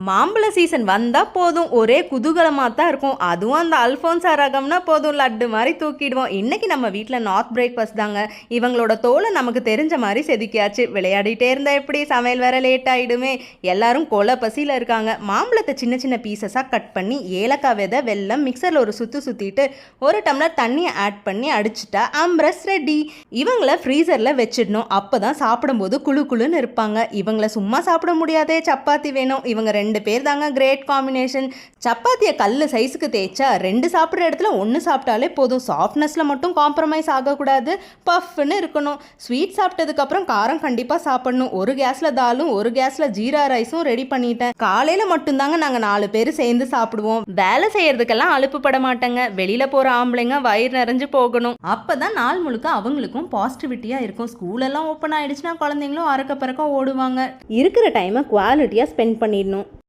மாம்பழ சீசன் வந்தால் போதும், ஒரே குதூகலமாக தான் இருக்கும். அதுவும் அந்த அல்ஃபோன்ஸா ரகம்னா போதும், லட்டு மாதிரி தூக்கிடுவோம். இன்றைக்கி நம்ம வீட்டில் நார்த் பிரேக்ஃபாஸ்ட் தாங்க. இவங்களோட தோலை நமக்கு தெரிஞ்ச மாதிரி செதுக்கியாச்சு. விளையாடிட்டே இருந்தால் எப்படி, சமையல் வேற லேட் ஆகிடுமே. எல்லாரும் கொலை பசியில் இருக்காங்க. மாம்பழத்தை சின்ன சின்ன பீசஸாக கட் பண்ணி ஏலக்காய் விதை, வெல்லம் மிக்சரில் ஒரு சுற்றிட்டு ஒரு டம்ளர் தண்ணியை ஆட் பண்ணி அடிச்சுட்டா அம்ரஸ் ரெடி. இவங்கள ஃப்ரீசரில் வச்சிடணும். அப்போ தான் சாப்பிடும்போது குழு குழுன்னு இருப்பாங்க. இவங்கள சும்மா சாப்பிட முடியாதே, சப்பாத்தி வேணும். இவங்க 2 பேர் தாங்க கிரேட் காம்பினேஷன். சப்பாத்தியை கல் சைஸுக்கு தேய்ச்சா 2 சாப்பிட்ற இடத்துல 1 சாப்பிட்டாலே போதும். சாஃப்ட்னஸில் மட்டும் காம்ப்ரமைஸ் ஆகக்கூடாது, பஃப்னு இருக்கணும். ஸ்வீட் சாப்பிட்டதுக்கப்புறம் காரம் கண்டிப்பாக சாப்பிடணும். ஒரு கேஸில் தாலும் ஒரு கேஸில் ஜீரா ரைஸும் ரெடி பண்ணிட்டேன். காலையில் மட்டும்தாங்க நாங்கள் 4 பேர் சேர்ந்து சாப்பிடுவோம். வேலை செய்யறதுக்கெல்லாம் அலுப்புப்பட மாட்டேங்க. வெளியில் போகிற ஆம்பளைங்க வயிறு நிறைஞ்சு போகணும். அப்போ தான் நாள் முழுக்க அவங்களுக்கும் பாசிட்டிவிட்டியாக இருக்கும். ஸ்கூலெல்லாம் ஓப்பன் ஆகிடுச்சுன்னா குழந்தைங்களும் அறக்க பறக்க ஓடுவாங்க. இருக்கிற டைமை குவாலிட்டியாக ஸ்பெண்ட் பண்ணிடணும்.